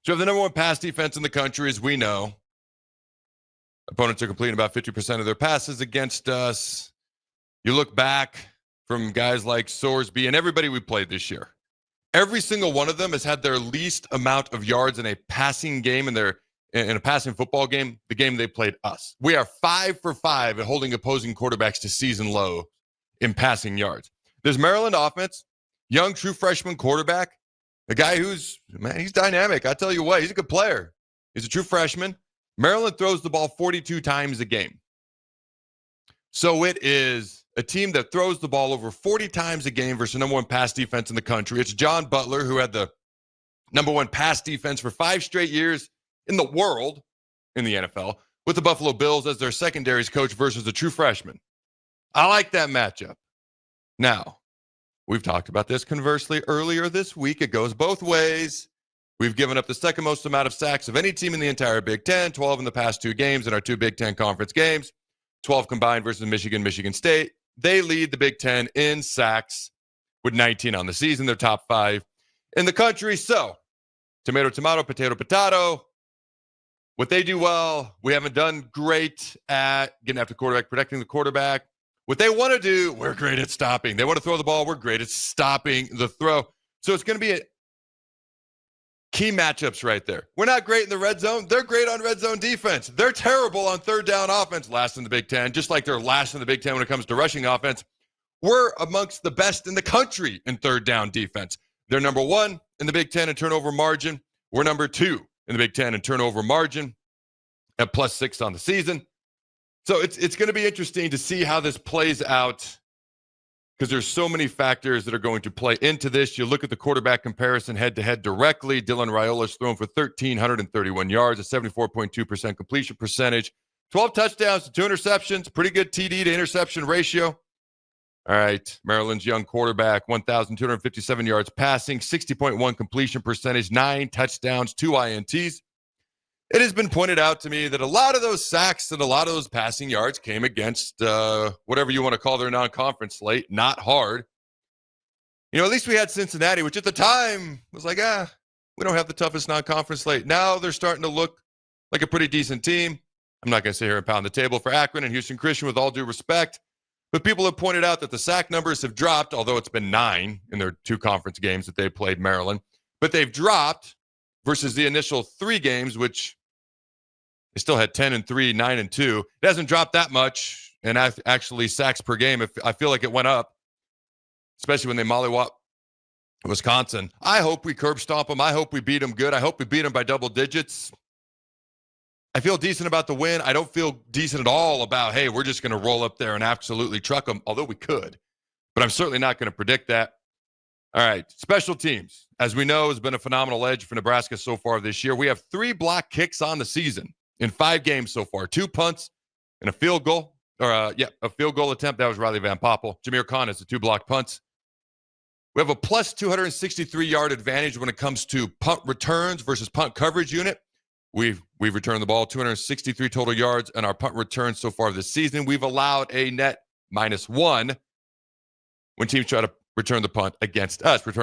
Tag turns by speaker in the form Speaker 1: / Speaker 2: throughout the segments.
Speaker 1: So we have the number one pass defense in the country, as we know. Opponents are completing about 50% of their passes against us. You look back from guys like Sorsby and everybody we played this year. Every single one of them has had their least amount of yards in a passing game in a passing football game, the game they played us. We are 5 for 5 at holding opposing quarterbacks to season low in passing yards. This Maryland offense, young true freshman quarterback, a guy who's, man, he's dynamic. I tell you what, he's a good player. He's a true freshman. Maryland throws the ball 42 times a game. So it is a team that throws the ball over 40 times a game versus the number one pass defense in the country. It's John Butler, who had the number one pass defense for 5 straight years in the world in the NFL, with the Buffalo Bills as their secondaries coach versus a true freshman. I like that matchup. Now, we've talked about this conversely earlier this week. It goes both ways. We've given up the second most amount of sacks of any team in the entire Big Ten, 12 in the past 2 games in our 2 Big Ten conference games, 12 combined versus Michigan State. They lead the Big Ten in sacks with 19 on the season. They're top 5 in the country. So, tomato, tomato, potato, potato. What they do well, we haven't done great at getting after quarterback, protecting the quarterback. What they want to do, we're great at stopping. They want to throw the ball, we're great at stopping the throw. So it's going to be a key matchups right there. We're not great in the red zone. They're great on red zone defense. They're terrible on third down offense, last in the Big Ten, just like they're last in the Big Ten when it comes to rushing offense. We're amongst the best in the country in third down defense. They're number 1 in the Big Ten in turnover margin. We're number 2 in the Big Ten in turnover margin at +6 on the season. So it's going to be interesting to see how this plays out because there's so many factors that are going to play into this. You look at the quarterback comparison head-to-head directly. Dylan Raiola's thrown for 1,331 yards, a 74.2% completion percentage, 12 touchdowns to 2 interceptions, pretty good TD to interception ratio. All right, Maryland's young quarterback, 1,257 yards passing, 60.1 completion percentage, 9 touchdowns, 2 INTs. It has been pointed out to me that a lot of those sacks and a lot of those passing yards came against whatever you want to call their non-conference slate, not hard. You know, at least we had Cincinnati, which at the time was like, we don't have the toughest non-conference slate. Now they're starting to look like a pretty decent team. I'm not going to sit here and pound the table for Akron and Houston Christian with all due respect. But people have pointed out that the sack numbers have dropped, although it's been 9 in their 2 conference games that they played Maryland. But they've dropped versus the initial 3 games, which they still had 10-3, 9-2. It hasn't dropped that much. And actually, sacks per game, I feel like it went up, especially when they mollywop Wisconsin. I hope we curb stomp them. I hope we beat them good. I hope we beat them by double digits. I feel decent about the win. I don't feel decent at all about, hey, we're just going to roll up there and absolutely truck them, although we could. But I'm certainly not going to predict that. All right, special teams, as we know, has been a phenomenal edge for Nebraska so far this year. We have 3 block kicks on the season in 5 games so far, 2 punts and a field goal, a field goal attempt. That was Riley Van Poppel. Jameer Khan has the 2 block punts. We have a plus 263-yard advantage when it comes to punt returns versus punt coverage unit. We've returned the ball 263 total yards on our punt returns so far this season. We've allowed a net -1 when teams try to return punts against us. We've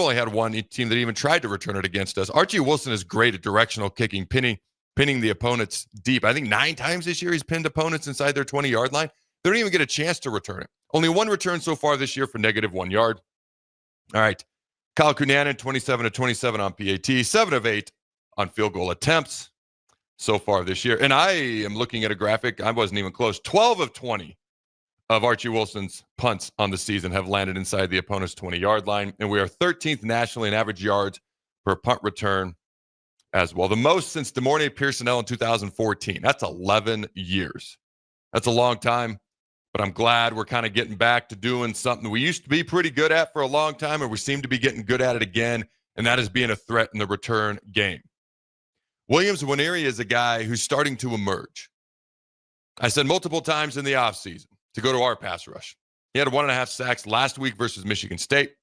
Speaker 1: only had 1 team that even tried to return it against us. Archie Wilson is great at directional kicking, pinning the opponents deep. I think 9 times this year he's pinned opponents inside their 20-yard line. They don't even get a chance to return it. Only 1 return so far this year for -1 yard. All right. Kyle Cunanan, 27 of 27 on PAT, 7 of 8 on field goal attempts so far this year. And I am looking at a graphic. I wasn't even close. 12 of 20 of Archie Wilson's punts on the season have landed inside the opponent's 20-yard line. And we are 13th nationally in average yards per punt return as well. The most since DeMornay Pearsonell in 2014. That's 11 years. That's a long time. But I'm glad we're kind of getting back to doing something we used to be pretty good at for a long time, and we seem to be getting good at it again, and that is being a threat in the return game. Williams Nwaneri is a guy who's starting to emerge. I said multiple times in the offseason to go to our pass rush. He had 1.5 sacks last week versus Michigan State.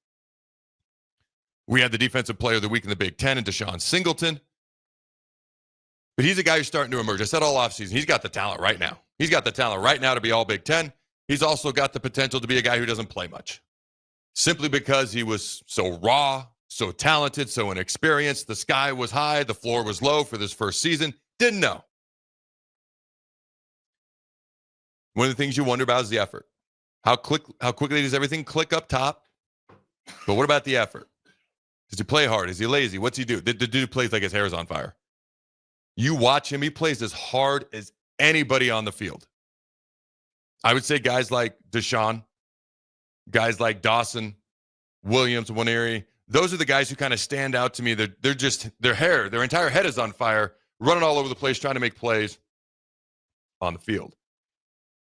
Speaker 1: We had the defensive player of the week in the Big Ten in Deshaun Singleton. But he's a guy who's starting to emerge. I said all offseason, he's got the talent right now. He's got the talent right now to be all Big Ten. He's also got the potential to be a guy who doesn't play much. Simply because he was so raw, so talented, so inexperienced. The sky was high, the floor was low for this first season. Didn't know. One of the things you wonder about is the effort. How quickly does everything click up top? But what about the effort? Does he play hard? Is he lazy? What's he do? The dude plays like his hair is on fire. You watch him, he plays as hard as anybody on the field. I would say guys like Deshaun, guys like Dawson, Williams, Waneri, those are the guys who kind of stand out to me. They're just, their entire head is on fire, running all over the place, trying to make plays on the field.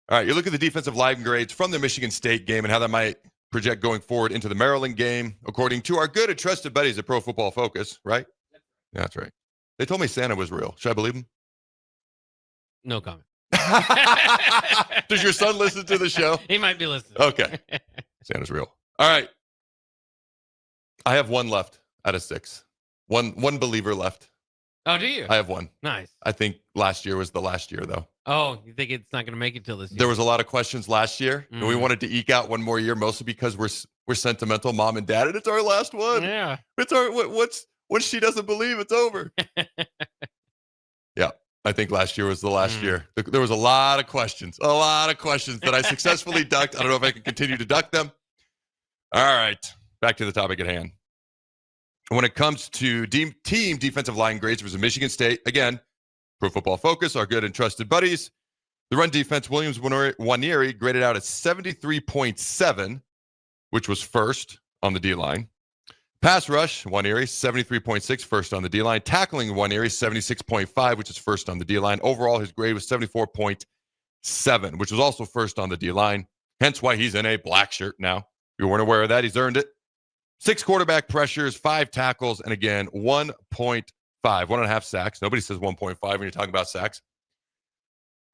Speaker 1: All right, you look at the defensive line grades from the Michigan State game and how that might project going forward into the Maryland game, according to our good and trusted buddies at Pro Football Focus, right? Yeah, that's right. They told me Santa was real. Should I believe them?
Speaker 2: No comment.
Speaker 1: Does your son listen to the show?
Speaker 2: He might be listening.
Speaker 1: Okay. Santa's real. All right. I have one left out of 6. One believer left.
Speaker 2: Oh, do you?
Speaker 1: I have one.
Speaker 2: Nice.
Speaker 1: I think last year was the last year, though.
Speaker 2: Oh, you think it's not going to make it till this year?
Speaker 1: There was a lot of questions last year, and we wanted to eke out one more year, mostly because we're sentimental, mom and dad, and it's our last one.
Speaker 2: Yeah.
Speaker 1: It's our once she doesn't believe, it's over. Yeah, I think last year was the last year. There was a lot of questions that I successfully ducked. I don't know if I can continue to duck them. All right, back to the topic at hand. When it comes to team defensive line grades versus Michigan State, again, Pro Football Focus, our good and trusted buddies. The run defense, Williams Waneri graded out at 73.7, which was first on the D-line. Pass rush, Waneri, 73.6, first on the D-line. Tackling Waneri, 76.5, which is first on the D-line. Overall, his grade was 74.7, which was also first on the D-line. Hence why he's in a black shirt now. If you weren't aware of that, he's earned it. 6 quarterback pressures, 5 tackles, and again, 1.5, 1.5 sacks. Nobody says 1.5 when you're talking about sacks.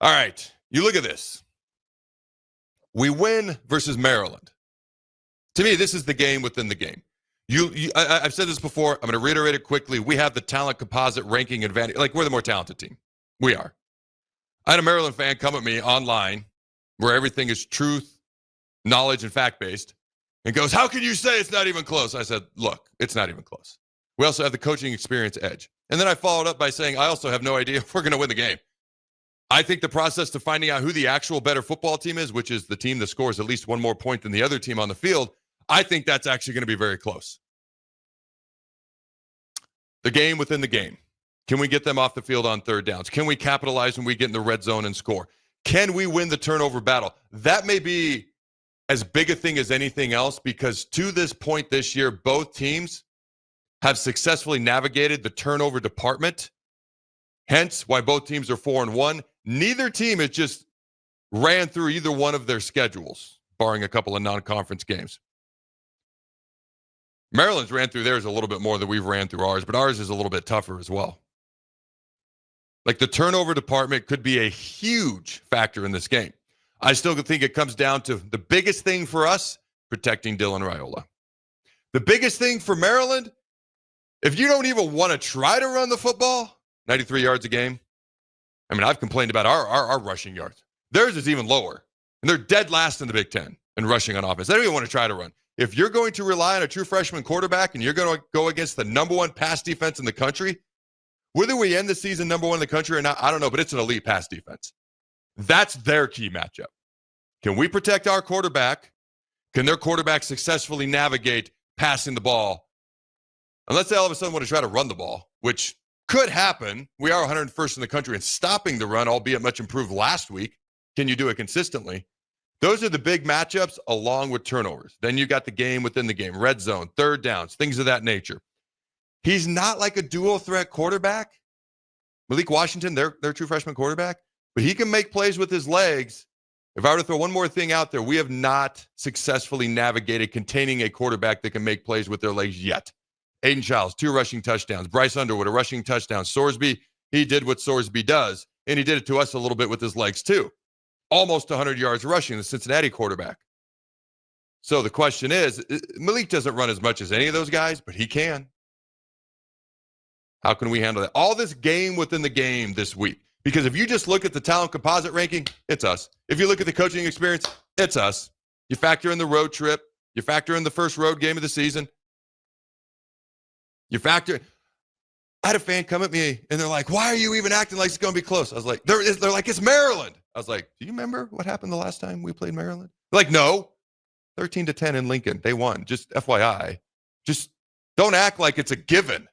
Speaker 1: All right, you look at this. We win versus Maryland. To me, this is the game within the game. I've said this before. I'm going to reiterate it quickly. We have the talent composite ranking advantage. Like, we're the more talented team. We are. I had a Maryland fan come at me online where everything is truth, knowledge, and fact-based and goes, how can you say it's not even close? I said, look, it's not even close. We also have the coaching experience edge. And then I followed up by saying, I also have no idea if we're going to win the game. I think the process to finding out who the actual better football team is, which is the team that scores at least one more point than the other team on the field, I think that's actually going to be very close. The game within the game. Can we get them off the field on third downs? Can we capitalize when we get in the red zone and score? Can we win the turnover battle? That may be as big a thing as anything else, because to this point this year, both teams have successfully navigated the turnover department. Hence why both teams are 4-1. Neither team has just ran through either one of their schedules, barring a couple of non-conference games. Maryland's ran through theirs a little bit more than we've ran through ours, but ours is a little bit tougher as well. Like, the turnover department could be a huge factor in this game. I still think it comes down to the biggest thing for us, protecting Dylan Raiola. The biggest thing for Maryland, if you don't even want to try to run the football, 93 yards a game. I mean, I've complained about our rushing yards. Theirs is even lower, and they're dead last in the Big Ten in rushing on offense. They don't even want to try to run. If you're going to rely on a true freshman quarterback and you're going to go against the number one pass defense in the country, whether we end the season number one in the country or not, I don't know, but it's an elite pass defense. That's their key matchup. Can we protect our quarterback? Can their quarterback successfully navigate passing the ball? Unless they all of a sudden want to try to run the ball, which could happen. We are 101st in the country in stopping the run, albeit much improved last week. Can you do it consistently? Those are the big matchups along with turnovers. Then you got the game within the game, red zone, third downs, things of that nature. He's not like a dual threat quarterback. Malik Washington, their true freshman quarterback, but he can make plays with his legs. If I were to throw one more thing out there, we have not successfully navigated containing a quarterback that can make plays with their legs yet. Aiden Childs, 2 rushing touchdowns. Bryce Underwood, a rushing touchdown. Sorsby, he did what Sorsby does, and he did it to us a little bit with his legs too. Almost 100 yards rushing, the Cincinnati quarterback. So the question is, Malik doesn't run as much as any of those guys, but he can. How can we handle that? All this game within the game this week. Because if you just look at the talent composite ranking, it's us. If you look at the coaching experience, it's us. You factor in the road trip. You factor in the first road game of the season. You factor. I had a fan come at me and they're like, "Why are you even acting like it's going to be close?" I was like, "They're like, it's Maryland." I was like, "Do you remember what happened the last time we played Maryland?" They're like, "No, 13-10 in Lincoln. They won. Just FYI. Just don't act like it's a given."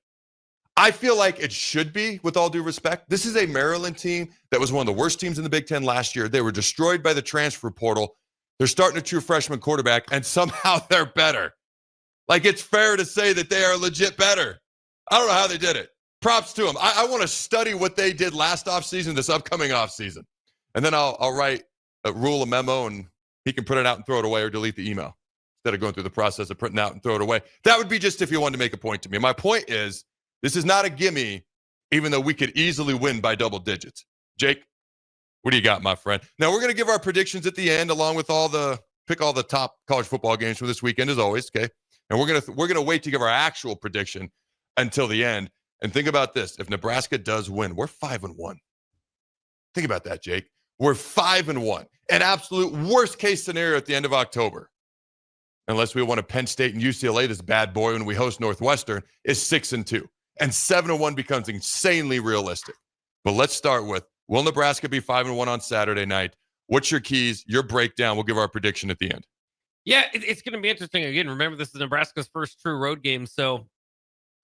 Speaker 1: I feel like it should be, with all due respect. This is a Maryland team that was one of the worst teams in the Big Ten last year. They were destroyed by the transfer portal. They're starting a true freshman quarterback, and somehow they're better. Like, it's fair to say that they are legit better. I don't know how they did it. Props to them. I want to study what they did last offseason, this upcoming offseason. And then I'll write Rule a memo, and he can print it out and throw it away or delete the email instead of going through the process of printing out and throw it away. That would be just if you wanted to make a point to me. My point is, this is not a gimme, even though we could easily win by double digits. Jake, what do you got, my friend? Now, we're going to give our predictions at the end, along with pick all the top college football games for this weekend, as always, okay? And we're gonna wait to give our actual prediction until the end. And think about this. If Nebraska does win, we're 5-1. Think about that, Jake. We're 5-1. An absolute worst case scenario at the end of October. Unless we want to Penn State and UCLA, this bad boy, when we host Northwestern, is 6-2. And 7-1 becomes insanely realistic. But let's start with, will Nebraska be 5-1 on Saturday night? What's your keys, your breakdown? We'll give our prediction at the end.
Speaker 2: Yeah, it's going to be interesting. Again, remember, this is Nebraska's first true road game. So,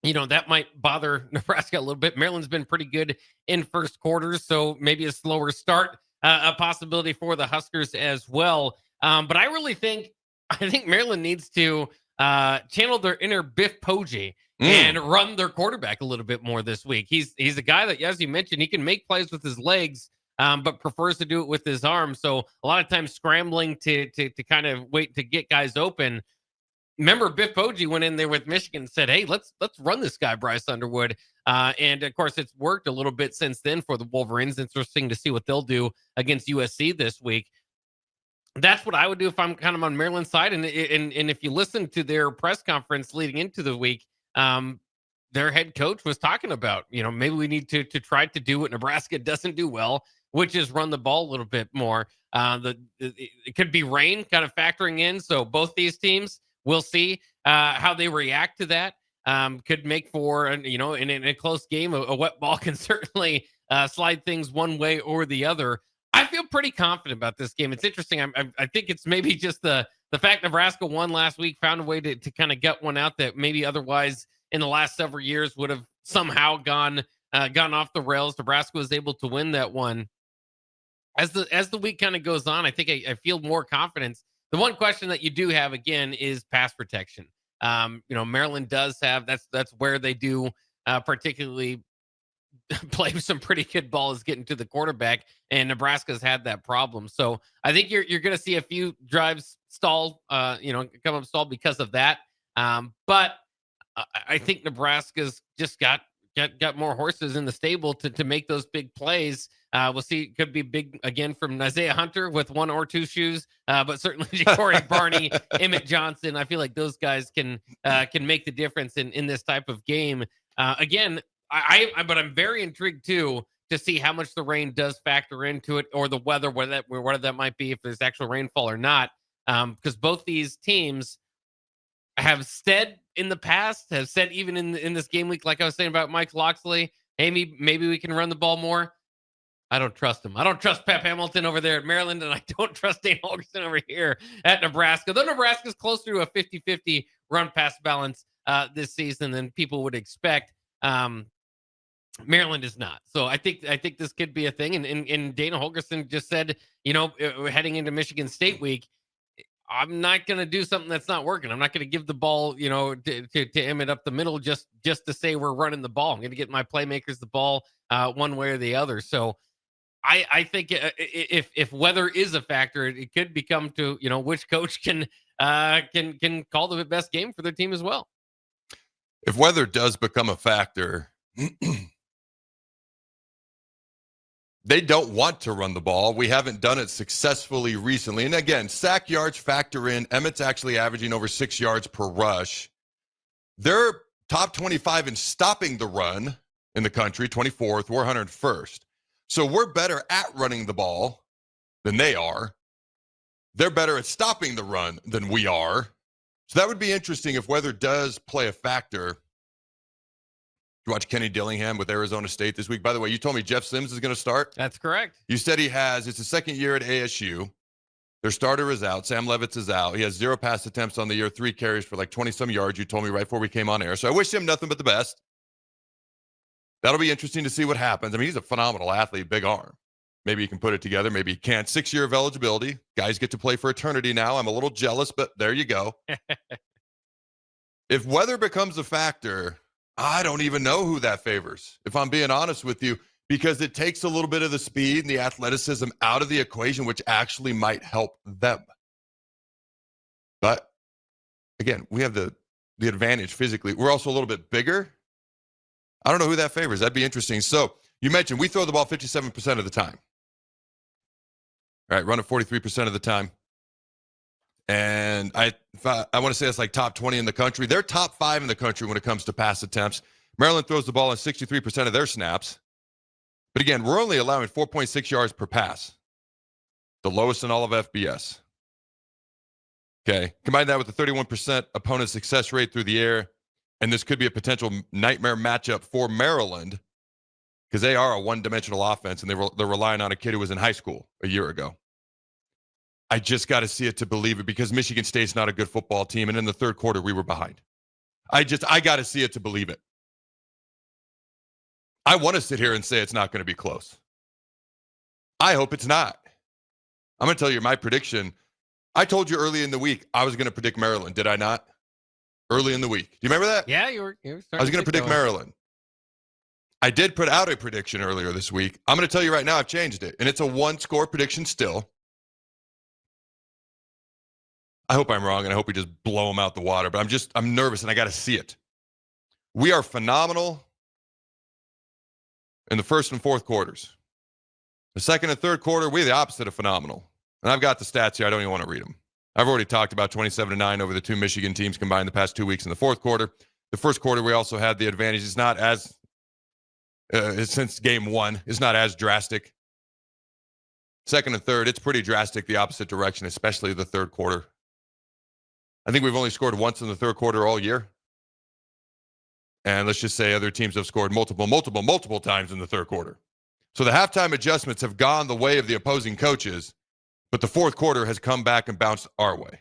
Speaker 2: that might bother Nebraska a little bit. Maryland's been pretty good in first quarters, so maybe a slower start, a possibility for the Huskers as well. But I think Maryland needs to channel their inner Biff Poggi and run their quarterback a little bit more this week. He's a guy that, as you mentioned, he can make plays with his legs, but prefers to do it with his arms. So a lot of times scrambling to kind of wait to get guys open. Remember, Biff Poggi went in there with Michigan and said, "Hey, let's run this guy, Bryce Underwood." And of course, it's worked a little bit since then for the Wolverines. Interesting to see what they'll do against USC this week. That's what I would do if I'm kind of on Maryland's side. And if you listen to their press conference leading into the week, their head coach was talking about, maybe we need to try to do what Nebraska doesn't do well, which is run the ball a little bit more. It could be rain kind of factoring in. So both these teams, we'll see how they react to that. Could make for, in a close game, a wet ball can certainly slide things one way or the other. I feel pretty confident about this game. It's interesting. I think it's maybe just the fact Nebraska won last week, found a way to kind of gut one out that maybe otherwise in the last several years would have somehow gone off the rails. Nebraska was able to win that one. As the week kind of goes on, I think I feel more confidence. The one question that you do have, again, is pass protection. Maryland does have, that's where they do particularly play some pretty good balls getting to the quarterback, and Nebraska's had that problem. So I think you're going to see a few drives stall, come up stalled because of that. But I think Nebraska's just got more horses in the stable to make those big plays. We'll see. Could be big again from Isaiah Hunter with one or two shoes, but certainly Ja'Cory Barney, Emmett Johnson. I feel like those guys can make the difference in this type of game. Again, but I'm very intrigued too to see how much the rain does factor into it, or the weather, whether that might be, if there's actual rainfall or not. Because both these teams have said in the past, have said even in this game week, like I was saying about Mike Loxley, hey, maybe we can run the ball more. I don't trust him. I don't trust Pep Hamilton over there at Maryland, and I don't trust Dane Holgorsen over here at Nebraska. Though Nebraska's closer to a 50-50 run-pass balance this season than people would expect. Maryland is not. So I think this could be a thing. And Dana Holgorsen just said, heading into Michigan State week, I'm not going to do something that's not working. I'm not going to give the ball, to Emmett up the middle just to say we're running the ball. I'm going to get my playmakers the ball one way or the other. So I think if weather is a factor, it could become to, which coach can call the best game for their team as well.
Speaker 1: If weather does become a factor, they don't want to run the ball. We haven't done it successfully recently. And again, sack yards factor in. Emmett's actually averaging over 6 yards per rush. They're top 25 in stopping the run in the country, 24th. We're 101st. So we're better at running the ball than they are. They're better at stopping the run than we are. So that would be interesting if weather does play a factor. you watch Kenny Dillingham with Arizona State this week? By the way, you told me Jeff Sims is going to start.
Speaker 2: That's correct.
Speaker 1: You said it's his second year at ASU. Their starter is out. Sam Levitz is out. He has 0 pass attempts on the year, 3 carries for like 20-some yards. You told me right before we came on air. So I wish him nothing but the best. That'll be interesting to see what happens. I mean, he's a phenomenal athlete, big arm. Maybe he can put it together. Maybe he can't. 6 year of eligibility. Guys get to play for eternity now. I'm a little jealous, but there you go. If weather becomes a factor, I don't even know who that favors, if I'm being honest with you, because it takes a little bit of the speed and the athleticism out of the equation, which actually might help them. But again, we have the advantage physically. We're also a little bit bigger. I don't know who that favors. That'd be interesting. So you mentioned we throw the ball 57% of the time. All right, run it 43% of the time. And I want to say it's like top 20 in the country. They're top 5 in the country when it comes to pass attempts. Maryland throws the ball on 63% of their snaps. But again, we're only allowing 4.6 yards per pass, the lowest in all of FBS. Okay, combine that with the 31% opponent success rate through the air, and this could be a potential nightmare matchup for Maryland because they are a one-dimensional offense, and they're relying on a kid who was in high school a year ago. I just got to see it to believe it because Michigan State's not a good football team, and in the third quarter, we were behind. I got to see it to believe it. I want to sit here and say it's not going to be close. I hope it's not. I'm going to tell you my prediction. I told you early in the week I was going to predict Maryland. Did I not? Early in the week. Do you remember that?
Speaker 2: Yeah, you were
Speaker 1: I was going to predict Maryland. I did put out a prediction earlier this week. I'm going to tell you right now I've changed it, and it's a 1-score prediction still. I hope I'm wrong, and I hope we just blow them out the water, but I'm nervous, and I got to see it. We are phenomenal in the first and fourth quarters. The second and third quarter, we're the opposite of phenomenal. And I've got the stats here. I don't even want to read them. I've already talked about 27-9 over the 2 Michigan teams combined the past 2 weeks in the fourth quarter. The first quarter, we also had the advantage. It's not as, since game 1, it's not as drastic. Second and third, it's pretty drastic the opposite direction, especially the third quarter. I think we've only scored once in the third quarter all year. And let's just say other teams have scored multiple times in the third quarter. So the halftime adjustments have gone the way of the opposing coaches, but the fourth quarter has come back and bounced our way.